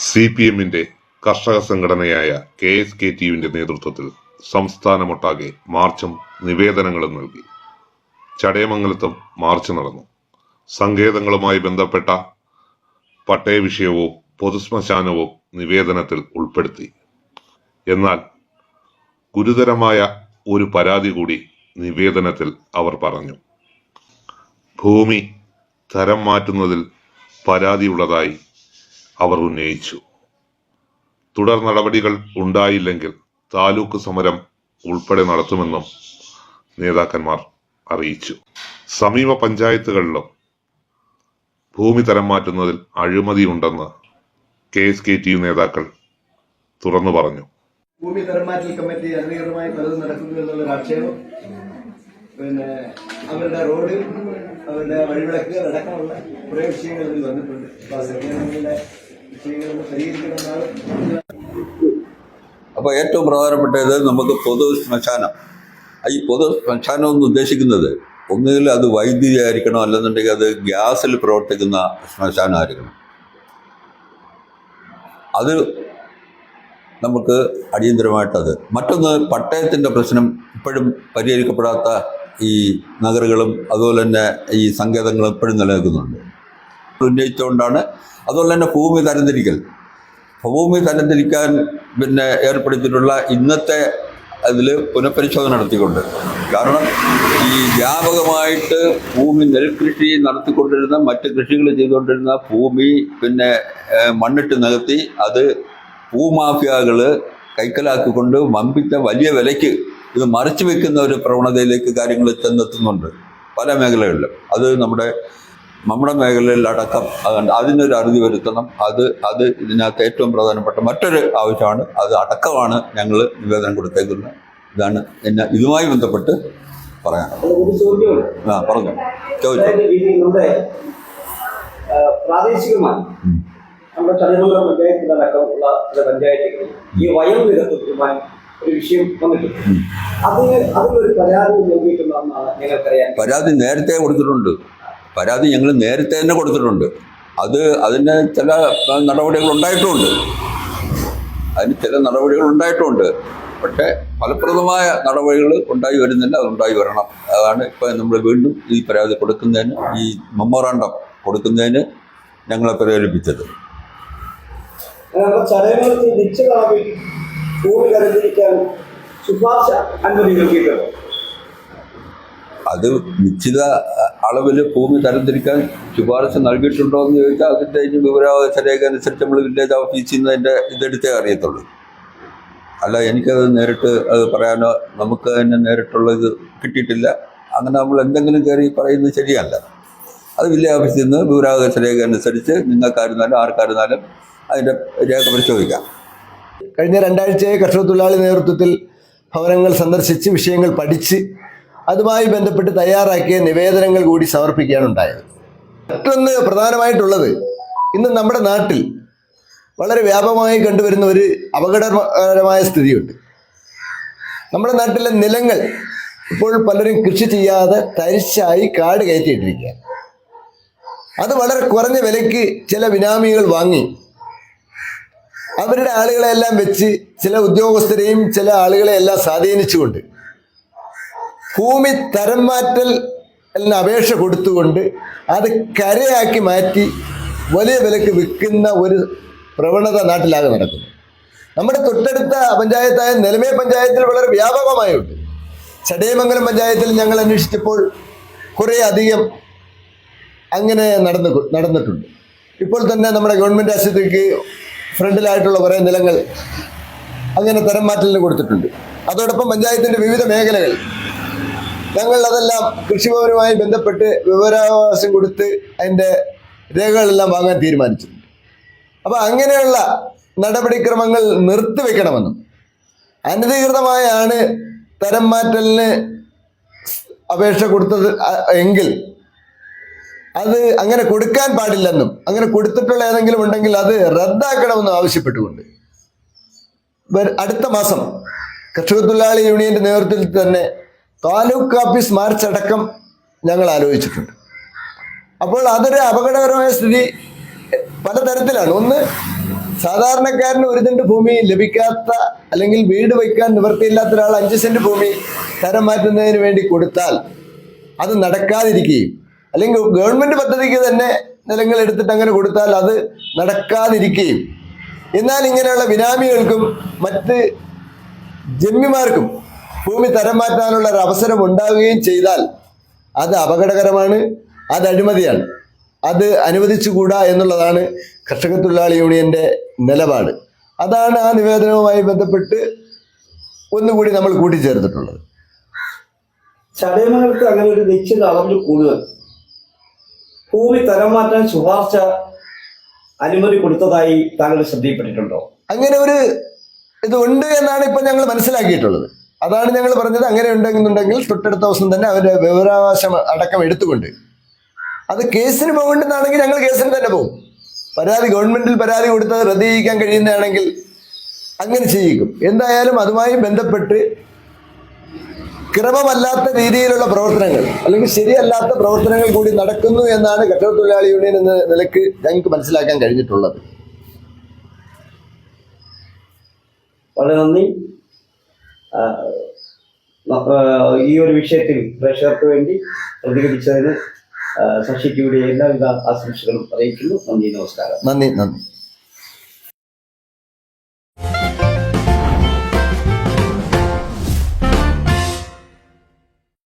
CPM-ന്റെ കർഷക സംഘടനയായ KSKTU-വിന്റെ നേതൃത്വത്തിൽ സംസ്ഥാനമൊട്ടാകെ മാർച്ചും നിവേദനങ്ങളും നൽകി. ചടയമംഗലത്തും മാർച്ച് നടന്നു. സങ്കേതങ്ങളുമായി ബന്ധപ്പെട്ട പട്ടയ വിഷയവും പൊതുശ്മശാനവും നിവേദനത്തിൽ ഉൾപ്പെടുത്തി. എന്നാൽ ഗുരുതരമായ ഒരു പരാതി കൂടി നിവേദനത്തിൽ അവർ പറഞ്ഞു. ഭൂമി തരം മാറ്റുന്നതിൽ പരാതിയുള്ളതായി അവർ ഉന്നയിച്ചു. തുടർ നടപടികൾ ഉണ്ടായില്ലെങ്കിൽ താലൂക്ക് സമരം ഉൾപ്പെടെ നടത്തുമെന്നും നേതാക്കന്മാർ അറിയിച്ചു. സമീപ പഞ്ചായത്തുകളിലും ഭൂമി തരം മാറ്റുന്നതിൽ അഴിമതിയുണ്ടെന്ന് KSKTU നേതാക്കൾ തുറന്നു പറഞ്ഞു. ഭൂമി തരംമാറ്റൽ കമ്മിറ്റി അനധികൃതമായി പലതും നടക്കുന്നു എന്നുള്ളൊരു ആക്ഷേപം, അവരുടെ റോഡ്, അവരുടെ വഴിവിളക്ക് അടക്കമുള്ള കുറേ വിഷയങ്ങൾ ഇതിൽ വന്നിട്ടുണ്ട്. അപ്പോൾ ആ സംഘടനകളുടെ വിഷയങ്ങളൊന്ന് പരിഹരിക്കണമെന്നാണ്. അപ്പോൾ ഏറ്റവും പ്രധാനപ്പെട്ടത് നമുക്ക് പൊതു ശ്മശാനം. ഈ പൊതു ശ്മശാനം എന്ന് ഉദ്ദേശിക്കുന്നത് ഒന്നുകിൽ അത് വൈദ്യുതി ആയിരിക്കണം, അല്ലെന്നുണ്ടെങ്കിൽ അത് ഗ്യാസിൽ പ്രവർത്തിക്കുന്ന ശ്മശാനമായിരിക്കണം. അത് നമുക്ക് അടിയന്തരമായിട്ടത്. മറ്റൊന്ന്, പട്ടയത്തിൻ്റെ പ്രശ്നം ഇപ്പോഴും പരിഹരിക്കപ്പെടാത്ത ഈ നഗറുകളും അതുപോലെ തന്നെ ഈ സങ്കേതങ്ങളും ഇപ്പോഴും നിലനിൽക്കുന്നുണ്ട്. ഉന്നയിച്ചുകൊണ്ടാണ്. അതുപോലെ തന്നെ ഭൂമി തരംതിരിക്കാൻ ഏർപ്പെടുത്തിയിട്ടുള്ള ഇന്നത്തെ അതിൽ പുനഃപരിശോധന നടത്തിക്കൊണ്ട്. കാരണം ഈ വ്യാപകമായിട്ട് ഭൂമി നെൽകൃഷി നടത്തിക്കൊണ്ടിരുന്ന, മറ്റ് കൃഷികൾ ചെയ്തുകൊണ്ടിരുന്ന ഭൂമി മണ്ണിട്ട് നികത്തി അത് ഭൂമാഫിയകൾ കൈക്കലാക്കിക്കൊണ്ട് വമ്പിച്ച വലിയ വിലയ്ക്ക് ഇത് മറിച്ചു വെക്കുന്ന ഒരു പ്രവണതയിലേക്ക് കാര്യങ്ങൾ ചെന്നെത്തുന്നുണ്ട് പല മേഖലകളിലും. അത് നമ്മുടെ മേഖലയിലടക്കം അതിനൊരു അറുതി വരുത്തണം. അത് ഇതിനകത്ത് ഏറ്റവും പ്രധാനപ്പെട്ട മറ്റൊരു ആവശ്യമാണ്. അത് അടക്കമാണ് ഞങ്ങൾ നിവേദനം കൊടുത്തേക്കുന്നത്. ഇതാണ് എന്നെ ഇതുമായി ബന്ധപ്പെട്ട് പറയാനുള്ളത്. പറഞ്ഞു ചോദിച്ചു. പ്രാദേശികമായി നമ്മുടെ ചടയമംഗലം പഞ്ചായത്തിലടക്കമുള്ള ചില പഞ്ചായത്തുകളിൽ ഈ വയം നിരത്തുമായി ഒരു വിഷയം വന്നിട്ടുണ്ട്. അതിനൊരു പരാതി നൽകിയിട്ടുണ്ടെന്നാണ് ഞങ്ങൾക്കറിയാൻ. പരാതി നേരത്തെ കൊടുത്തിട്ടുണ്ട്. പരാതി ഞങ്ങൾ നേരത്തെ തന്നെ കൊടുത്തിട്ടുണ്ട്. അതിന് ചില നടപടികൾ ഉണ്ടായിട്ടുമുണ്ട്. പക്ഷേ ഫലപ്രദമായ നടപടികൾ ഉണ്ടായി വരുന്നില്ല. അതുണ്ടായി വരണം. അതാണ് ഇപ്പം നമ്മൾ വീണ്ടും ഈ പരാതി കൊടുക്കുന്നതിന്, ഈ മെമ്മോറാണ്ടം കൊടുക്കുന്നതിന് ഞങ്ങളെ പ്രേരിപ്പിച്ചത്. ചടയമംഗലത്തിൽ നിശ്ചിത അളവിൽ ഭൂമി തരംതിരിക്കാൻ ശുപാർശ അനുമതി നൽകിയിട്ടുണ്ട്. അത് നിശ്ചിത അളവിൽ ഭൂമി തരംതിരിക്കാൻ ശുപാർശ നൽകിയിട്ടുണ്ടോ എന്ന് ചോദിച്ചാൽ അതിൻ്റെ വിവരാവകാശ രേഖ അനുസരിച്ച് നമ്മൾ വില്ലേജ് ഓഫീസിൽ നിന്ന് അതിൻ്റെ ഇതെടുത്തേ അറിയത്തുള്ളൂ. അല്ല, എനിക്കത് നേരിട്ട് അത് പറയാനോ നമുക്ക് തന്നെ നേരിട്ടുള്ള ഇത് കിട്ടിയിട്ടില്ല. അങ്ങനെ നമ്മൾ എന്തെങ്കിലും കയറി പറയുന്നത് ശരിയല്ല. അത് വില്ലേജ് ഓഫീസിൽ നിന്ന് വിവരാവകാശ രേഖ അനുസരിച്ച് നിങ്ങൾക്കായിരുന്നാലും ആർക്കായിരുന്നാലും അതിൻ്റെ രേഖ പരിശോധിക്കാം. കഴിഞ്ഞ 2 ആഴ്ചയായി കർഷക തൊഴിലാളി നേതൃത്വത്തിൽ ഭവനങ്ങൾ സന്ദർശിച്ച് വിഷയങ്ങൾ പഠിച്ച് അതുമായി ബന്ധപ്പെട്ട് തയ്യാറാക്കിയ നിവേദനങ്ങൾ കൂടി സമർപ്പിക്കുകയാണ് ഉണ്ടായത്. മറ്റൊന്ന് പ്രധാനമായിട്ടുള്ളത്, ഇന്ന് നമ്മുടെ നാട്ടിൽ വളരെ വ്യാപകമായി കണ്ടുവരുന്ന ഒരു അപകടകരമായ സ്ഥിതിയുണ്ട്. നമ്മുടെ നാട്ടിലെ നിലങ്ങൾ ഇപ്പോൾ പലരും കൃഷി ചെയ്യാതെ തരിശായി കാട് കയറ്റിയിട്ടിരിക്കുക. അത് വളരെ കുറഞ്ഞ വിലയ്ക്ക് ചില ബിനാമികൾ വാങ്ങി അവരുടെ ആളുകളെല്ലാം വെച്ച്, ചില ഉദ്യോഗസ്ഥരെയും ചില ആളുകളെയെല്ലാം സ്വാധീനിച്ചുകൊണ്ട് ഭൂമി തരം മാറ്റൽ എന്ന അപേക്ഷ കൊടുത്തുകൊണ്ട് അത് കരയാക്കി മാറ്റി വലിയ വിലക്ക് വിൽക്കുന്ന ഒരു പ്രവണത നാട്ടിലാകെ നടക്കുന്നു. നമ്മുടെ തൊട്ടടുത്ത പഞ്ചായത്തായ നെലമേ പഞ്ചായത്തിൽ വളരെ വ്യാപകമായുണ്ട്. ചടയമംഗലം പഞ്ചായത്തിൽ ഞങ്ങൾ അന്വേഷിച്ചപ്പോൾ കുറേ അധികം അങ്ങനെ നടന്നിട്ടുണ്ട്. ഇപ്പോൾ തന്നെ നമ്മുടെ ഗവൺമെൻറ് ആശുപത്രിക്ക് ഫ്രണ്ടിലായിട്ടുള്ള കുറേ നിലങ്ങൾ അങ്ങനെ തരം മാറ്റലിന് കൊടുത്തിട്ടുണ്ട്. അതോടൊപ്പം പഞ്ചായത്തിൻ്റെ വിവിധ മേഖലകൾ ഞങ്ങൾ അതെല്ലാം കൃഷിഭവനുമായി ബന്ധപ്പെട്ട് വിവരാവകാശം കൊടുത്ത് അതിൻ്റെ രേഖകളെല്ലാം വാങ്ങാൻ തീരുമാനിച്ചിട്ടുണ്ട്. അപ്പോൾ അങ്ങനെയുള്ള നടപടിക്രമങ്ങൾ നിർത്തിവെക്കണമെന്നും, അനധികൃതമായാണ് തരം മാറ്റലിന് അപേക്ഷ കൊടുത്തത് എങ്കിൽ അത് അങ്ങനെ കൊടുക്കാൻ പാടില്ലെന്നും, അങ്ങനെ കൊടുത്തിട്ടുള്ള ഏതെങ്കിലും ഉണ്ടെങ്കിൽ അത് റദ്ദാക്കണമെന്നും ആവശ്യപ്പെട്ടുകൊണ്ട് അടുത്ത മാസം കർഷക തൊഴിലാളി യൂണിയന്റെ നേതൃത്വത്തിൽ തന്നെ താലൂക്ക് ഓഫീസ് മാർച്ച് അടക്കം ഞങ്ങൾ ആലോചിച്ചിട്ടുണ്ട്. അപ്പോൾ അതൊരു അപകടകരമായ സ്ഥിതി പലതരത്തിലാണ്. ഒന്ന്, സാധാരണക്കാരന് ഒരു സെന്റ് ഭൂമി ലഭിക്കാത്ത അല്ലെങ്കിൽ വീട് വയ്ക്കാൻ നിവൃത്തിയില്ലാത്ത ഒരാൾ 5 സെന്റ് ഭൂമി തരം മാറ്റുന്നതിന് വേണ്ടി കൊടുത്താൽ അത് നടക്കാതിരിക്കുകയും, അല്ലെങ്കിൽ ഗവൺമെന്റ് പദ്ധതിക്ക് തന്നെ നിലങ്ങൾ എടുത്തിട്ട് അങ്ങനെ കൊടുത്താൽ അത് നടക്കാതിരിക്കുകയും, എന്നാൽ ഇങ്ങനെയുള്ള ബിനാമികൾക്കും മറ്റ് ജന്മിമാർക്കും ഭൂമി തരം മാറ്റാനുള്ള ഒരു അവസരം ഉണ്ടാവുകയും ചെയ്താൽ അത് അപകടകരമാണ്, അത് അഴിമതിയാണ്, അത് അനുവദിച്ചുകൂടാ എന്നുള്ളതാണ് കർഷക തൊഴിലാളി യൂണിയന്റെ നിലപാട്. അതാണ് ആ നിവേദനവുമായി ബന്ധപ്പെട്ട് ഒന്നുകൂടി നമ്മൾ കൂട്ടിച്ചേർത്തിട്ടുള്ളത്. ചടയമംഗലത്ത് അങ്ങനെ ഒരു നിശ്ചിത അളവിൽ കൂടുതൽ ഭൂമി തരം മാറ്റാൻ ശുപാർശ അനുമതി കൊടുത്തതായി താങ്കൾ ശ്രദ്ധയിൽപ്പെട്ടിട്ടുണ്ടോ? അങ്ങനെ ഒരു ഇത് ഉണ്ട് എന്നാണ് ഇപ്പൊ ഞങ്ങൾ മനസ്സിലാക്കിയിട്ടുള്ളത്. അതാണ് ഞങ്ങൾ പറഞ്ഞത്. അങ്ങനെ ഉണ്ടെന്നുണ്ടെങ്കിൽ തൊട്ടടുത്ത ദിവസം തന്നെ അവരുടെ വിവരാവകാശം അടക്കം എടുത്തുകൊണ്ട് അത് കേസിന് പോകേണ്ടതാണെങ്കിൽ ഞങ്ങൾ കേസിന് തന്നെ പോകും. ഗവൺമെന്റിൽ പരാതി കൊടുത്തത് റദ്ദ് ചെയ്യിക്കാൻ കഴിയുന്നതാണെങ്കിൽ അങ്ങനെ ചെയ്യിക്കും. എന്തായാലും അതുമായി ബന്ധപ്പെട്ട് ക്രമമല്ലാത്ത രീതിയിലുള്ള പ്രവർത്തനങ്ങൾ അല്ലെങ്കിൽ ശരിയല്ലാത്ത പ്രവർത്തനങ്ങൾ കൂടി നടക്കുന്നു എന്നാണ് കർഷക തൊഴിലാളി യൂണിയൻ എന്ന നിലക്ക് ഞങ്ങൾക്ക് മനസ്സിലാക്കാൻ കഴിഞ്ഞിട്ടുള്ളത്. വളരെ നന്ദി. ഈ ഒരു വിഷയത്തിൽ പ്രേക്ഷകർക്ക് വേണ്ടി പ്രതികരിച്ചതിന് ശശി ടിവിയുടെ എല്ലാവിധ ആശംസകളും അറിയിക്കുന്നു. നന്ദി, നമസ്കാരം. നന്ദി.